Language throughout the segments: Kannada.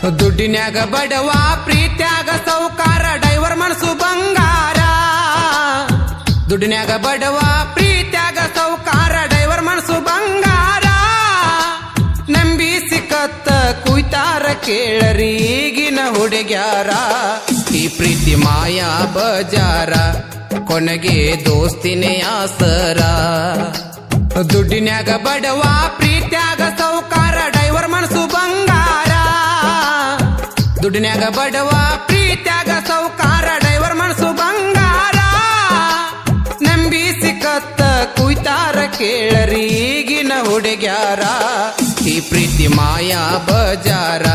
ದುಡ್ಡಿನ್ಯಾಗ ಬಡವ ಪ್ರೀತ್ಯಾಗ ಸೌಕಾರ ಡೈವರ್ ಮನಸ್ಸು ಬಂಗಾರ. ದುಡ್ಡಿನ್ಯಾಗ ಬಡವ ಪ್ರೀತ್ಯಾಗ ಸೌಕಾರ ಡೈವರ್ ಮನಸ್ಸು ಬಂಗಾರ. ನಂಬಿ ಸಿಕ್ಕತ್ತ ಕುಯ್ತಾರ ಕೇಳರಿ ಈಗಿನ ಹುಡುಗ್ಯಾರ. ಈ ಪ್ರೀತಿ ಮಾಯಾ ಬಜಾರ ಕೊನೆಗೆ ದೋಸ್ತಿನೇ ಆಸರ. ದುಡ್ಡಿನ್ಯಾಗ ಬಡವ ಪ್ರೀತ್ಯಾಗ ಸೌಕಾರ ಡೈವರ್ ಮನಸ್ಸು ಬಂಗಾರ. ದುಡ್ಡಿನ್ಯಾಗ ಬಡವ ಪ್ರೀತ್ಯಾಗ ಸೌಕಾರ ಡೈವರ್ ಮನಸ್ಸು ಬಂಗಾರ. ನಂಬಿ ಸಿಕ್ಕತ್ತ ಕುಯ್ತಾರ ಕೇಳರಿ ಈಗಿನ ಹುಡುಗ್ಯಾರ. ಈ ಪ್ರೀತಿ ಮಾಯಾ ಬಜಾರ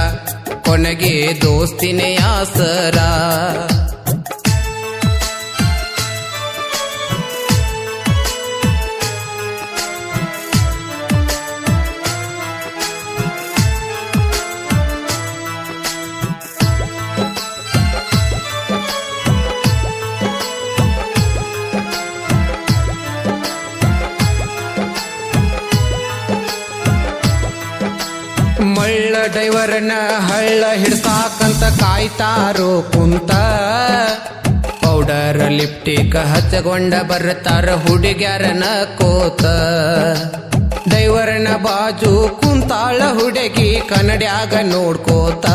ಕೊನೆಗೆ ದೋಸ್ತಿನೇ ಆಸರ. ಮಳ್ಳ ಡೈವರ್ನ ಹಳ್ಳ ಹಿಡ್ಸಾಕಂತ ಕಾಯ್ತಾರೋ ಕುಂತ. ಪೌಡರ್ ಲಿಪ್ಟಿಕ್ ಹಚ್ಚಗೊಂಡ ಬರ್ತಾರ ಹುಡುಗ್ಯಾರನ ಕೋತ. ಡೈವರ್ನ ಬಾಜು ಕುಂತಾಳ ಹುಡುಗಿ ಕನ್ನಡ್ಯಾಗ ನೋಡ್ಕೋತ.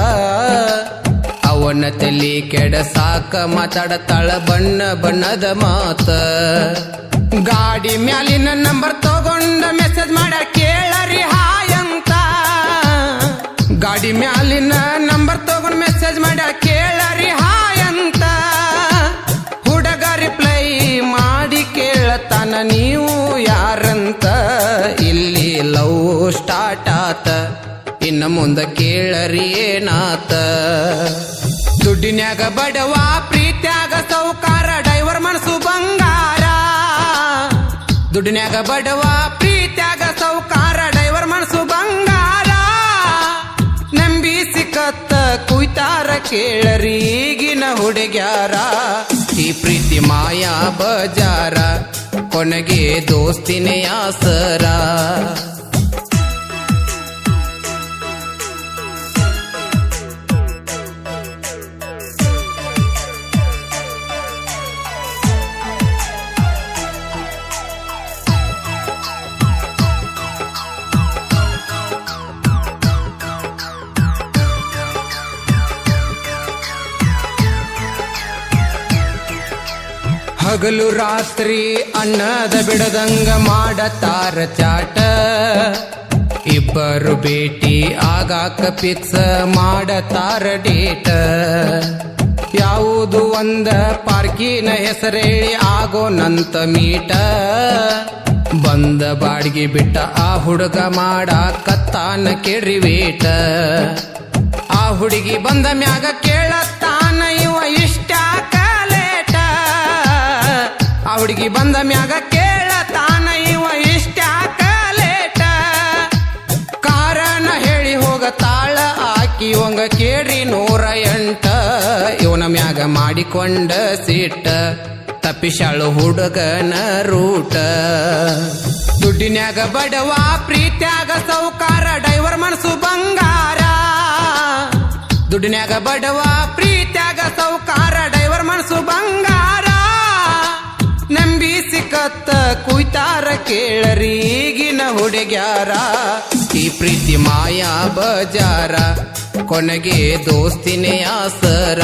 ಅವನ ತಲಿ ಕೆಡಸಾಕ ಮಾತಾಡತಾಳ ಬಣ್ಣ ಬಣ್ಣದ ಮಾತ. ಗಾಡಿ ಮ್ಯಾಲಿನ ನಂಬರ್ ತಗೊಂಡ ಮೆಸೇಜ್ ಮಾಡ ಕೇಳರಿ ಹಾಯ್ ಅಂತ. ಗಾಡಿ ಮ್ಯಾಲಿನ ನಂಬರ್ ತಗೊಂಡ್ ಮೆಸೇಜ್ ಮಾಡ ಕೇಳರಿ ಹಾಯ್ ಅಂತ. ಹುಡುಗ ರಿಪ್ಲೈ ಮಾಡಿ ಕೇಳತಾನ ನೀವು ಯಾರಂತ. ಇಲ್ಲಿ ಲವ್ ಸ್ಟಾರ್ಟ್ ಆತ ಇನ್ನು ಮುಂದೆ ಕೇಳರಿ ಏನಾತ. ದುಡ್ಡಿನ್ಯಾಗ ಬಡವ ಪ್ರೀತ್ಯಾಗ ಸೌಕಾರ ಡೈವರ್ ಮನಸ್ಸು ಬಂಗಾರ. ದುಡ್ಡಿನ್ಯಾಗ ಬಡವ ಪ್ರೀತ್ಯಾಗ ಸೌಕಾರ ಡೈವರ್ ಮನಸ್ಸು ಬಂಗಾರ. ನಂಬಿ ಸಿಕ್ಕತ್ತ ಕುಯ್ತಾರ ಕೇಳರಿ ಈಗಿನ ಹುಡುಗ್ಯಾರ. ಈ ಪ್ರೀತಿ ಮಾಯಾ ಬಜಾರ ಕೊನೆಗೆ ದೋಸ್ತಿನೇ ಆಸರ. ಹಗಲು ರಾತ್ರಿ ಅನ್ನದ ಬಿಡದಂಗ ಮಾಡತಾರ ಚಾಟ. ಇಬ್ಬರು ಭೇಟಿ ಆಗಾಕ ಫಿಕ್ಸ್ ಮಾಡತಾರ ಡೇಟ. ಯಾವುದು ಒಂದ ಪಾರ್ಕಿನ ಹೆಸರೇಳಿ ಆಗೋನಂತ ಮೀಟ. ಬಂದ ಬಾಡಿಗೆ ಬಿಟ್ಟ ಆ ಹುಡುಗ ಮಾಡಾಕತ್ತಾನ ಕೆರಿವೇಟ. ಆ ಹುಡುಗಿ ಬಂದ ಮ್ಯಾಗ ಕೇಳತ್ತಾನ ಇವ ಇಷ್ಟ ಲೇಟ. ಆ ಹುಡುಗಿ ಬಂದ ಮ್ಯಾಗ ಕೇಳತಾನ ಇವ ಇಷ್ಟ ಲೇಟ. ಕಾರಣ ಹೇಳಿ ಹೋಗತಾಳ ಆಕಿ ಇವಂಗ ಕೇಳ್ರಿ 108. ಇವನ ಮ್ಯಾಗ ಮಾಡಿಕೊಂಡ ಸಿಟ್ಟ ತಪ್ಪಿಸಾಳು ಹುಡುಗನ ರೂಟ. ದುಡ್ಡಿನ್ಯಾಗ ಬಡವ ಪ್ರೀತ್ಯಾಗ ಸೌಕಾರ ಡೈವರ್ ಮನಸ್ಸು ಬಂಗಾರ. ದುಡ್ಡಿನ್ಯಾಗ ಬಡವ ಪ್ರೀತ್ಯಾಗ ಸೌಕಾರ ಡೈವರ್ ಮನಸ್ಸು ಬಂಗಾರ. ನಂಬಿ ಸಿಕ್ಕತ್ತ ಕುಯ್ತಾರ ಕೇಳರಿ ಈಗಿನ ಹುಡುಗ್ಯಾರ. ಈ ಪ್ರೀತಿ ಮಾಯಾ ಬಜಾರ ಕೊನೆಗೆ ದೋಸ್ತಿನೇ ಆಸರ.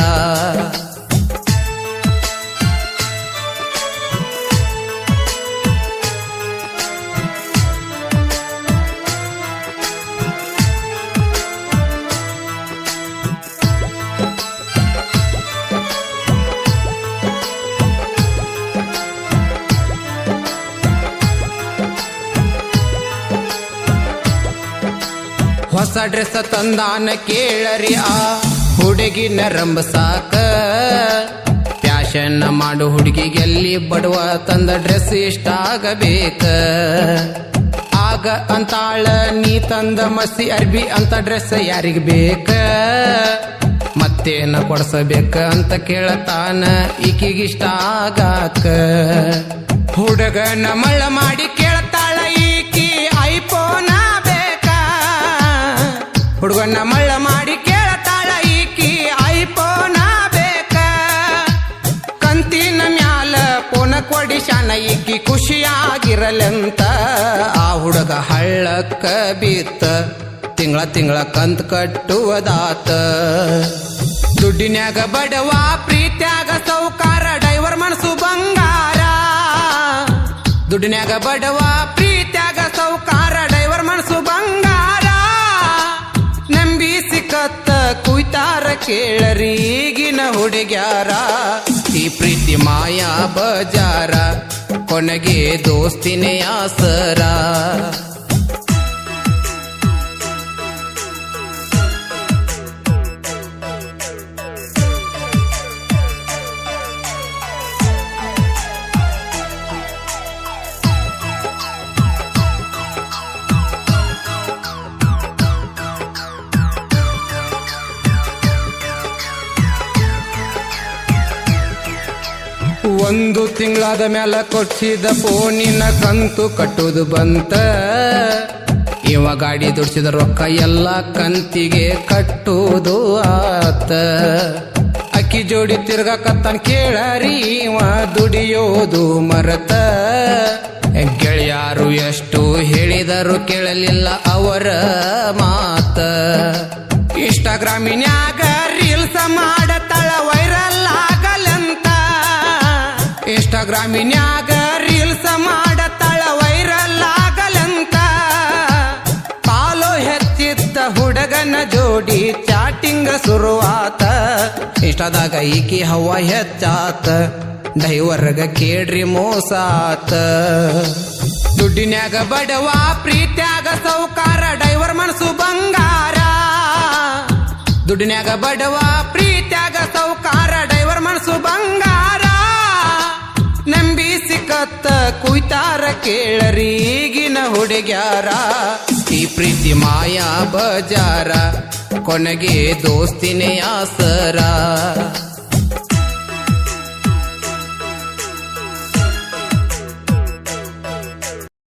ಹೊಸ ಡ್ರೆಸ್ ತಂದಾನ ಕೇಳರಿ ಆ ಹುಡುಗಿನ ರಂಬಸಾಕ. ಫ್ಯಾಷನ್ ಮಾಡು ಹುಡುಗಿಗೆಲ್ಲಿ ಬಡವ ತಂದ ಡ್ರೆಸ್ ಇಷ್ಟ ಆಗಬೇಕ. ಆಗ ಅಂತಾಳ ನೀ ತಂದ ಮಸಿ ಅರ್ಬಿ ಅಂತ ಡ್ರೆಸ್ ಯಾರಿಗ ಬೇಕ. ಮತ್ತೇನ ಕೊಡ್ಸಬೇಕ ಅಂತ ಕೇಳತಾನ ಈಕಿಗಿಷ್ಟ ಆಗಾಕ. ಹುಡುಗನ ಮಳ್ಳ ಮಾಡಿ ಕೇಳ್ತಾಳ ಈಕಿ ಐಫೋನ ಬೇಕಾ. ಹುಡುಗನ ಮಳ್ಳ ಮಾಡಿ ಕೇಳ್ತಾಳ ಲೆಕ್ಕ ಬಿತ್ತ ತಿಂಗಳ ಕಂತ್ ಕಟ್ಟುವುದಾತ ದುಡ್ಡಿನ್ಯಾಗ ಬಡವ ಪ್ರೀತ್ಯಾಗ ಸೌಕಾರ ಡೈವರ್ ಮನಸ್ಸು ಬಂಗಾರ ದುಡ್ಡಿನ್ಯಾಗ ಬಡವ ಪ್ರೀತ್ಯಾಗ ಸೌಕಾರ ಡೈವರ್ ಮನಸ್ಸು ಬಂಗಾರ ನಂಬಿ ಸಿಕ್ಕತ್ತ ಕುಯ್ತಾರ ಕೇಳರಿ ಈಗಿನ ಹುಡುಗ್ಯಾರ ಈ ಪ್ರೀತಿ ಮಾಯಾ ಬಜಾರ ಕೊನೆಗೆ ದೋಸ್ತಿನೇ ಆಸರ ಒಂದು ತಿಂಗಳಾದ ಮ್ಯಾಲ ಕೊಡ್ಸಿದ ಫೋನಿನ ಕಂತು ಕಟ್ಟುದು ಬಂತ ಇವ ಗಾಡಿ ದುಡ್ಸಿದ ರೊಕ್ಕ ಎಲ್ಲ ಕಂತಿಗೆ ಕಟ್ಟುವುದು ಆತ ಅಕ್ಕಿ ಜೋಡಿ ತಿರ್ಗಾಕತ್ತಾನ ಕೇಳರಿ ಇವ ದುಡಿಯೋದು ಮರತ ಗೆಳೆಯಾರು ಎಷ್ಟು ಹೇಳಿದರು ಕೇಳಲಿಲ್ಲ ಅವರ ಮಾತ ಇನ್ಸ್ಟಾಗ್ರಾಮಿನ್ಯಾಗ ರೀಲ್ಸ್ ಮಾಡತಾಳ ವೈರಲ್ ಆಗಲಂತ ಇನ್ಸ್ಟಾಗ್ರಾಮಿನ್ಯಾಗ ರೀಲ್ಸ್ ಮಾಡತಾಳ ವೈರಲ್ ಆಗಲಂತ ಪಾಲೋ ಹೆಚ್ಚಿದ್ದ ಹುಡುಗನ ಜೋಡಿ ಚಾಟಿಂಗ್ ಶುರುವಾತ ಇಷ್ಟದಾಗ ಈಕಿ ಹವಾ ಹೆಚ್ಚಾತ ಡೈವರ್ಗ ಕೇಳ್ರಿ ಮೋಸಾತ ದುಡ್ಡಿನ್ಯಾಗ ಬಡವ ಪ್ರೀತ್ಯಾಗ ಸೌಕಾರ ಡೈವರ್ ಮನಸ್ಸು ಬಂಗಾರ ದುಡ್ಡಿನ್ಯಾಗ ಬಡವ ಪ್ರೀತ್ಯಾಗ ಸೌಕಾರ ಡೈವರ್ ಮನಸ್ಸು ಬಂಗಾರ ನಂಬಿ ಸಿಕ್ಕತ್ತ ಕುಯ್ತಾರ ಕೇಳರಿ ಈಗಿನ ಹುಡುಗ್ಯಾರ ಈ ಪ್ರೀತಿ ಮಾಯಾ ಬಜಾರ ಕೊನೆಗೆ ದೋಸ್ತಿನೇ ಆಸರ